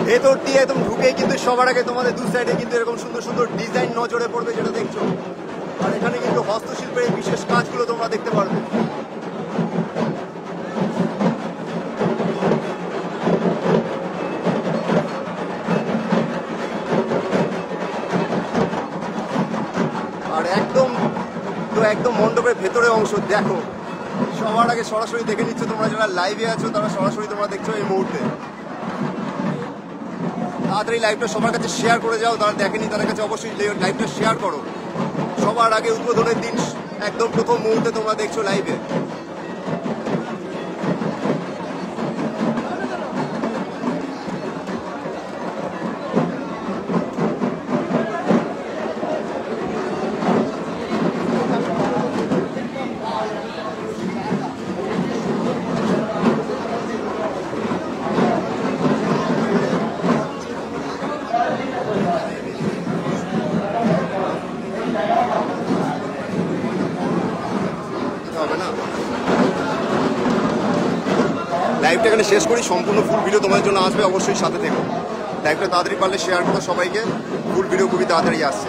ভেতর দিয়ে একদম ঢুকে কিন্তু সবার আগে তোমাদের দু সাইডে কিন্তু এরকম সুন্দর সুন্দর ডিজাইন নজরে পড়বে, যেটা দেখছো। আর এখানে কিন্তু হস্তশিল্পের এই বিশেষ কাজগুলো তোমরা দেখতে পারবে। আর একদম মণ্ডপের ভেতরে অংশ দেখো, সবার আগে সরাসরি দেখে নিচ্ছ তোমরা যারা লাইভে আছো, তারা সরাসরি তোমরা দেখছো এই মুহূর্তে। তাড়াতাড়ি লাইভটা সবার কাছে শেয়ার করে যাও, তারা দেখেনি তাদের কাছে অবশ্যই লাইভটা শেয়ার করো। সবার আগে উদ্বোধনের দিন একদম প্রথম মুহূর্তে তোমরা দেখছো লাইভে। লাইভটা এখানে শেষ করি, সম্পূর্ণ ফুল ভিডিও তোমার জন্য আসবে, অবশ্যই সাথে থেকো। লাইভটা তাড়াতাড়ি পারলে শেয়ার করো সবাইকে, ফুল ভিডিও খুবই তাড়াতাড়ি আসছে।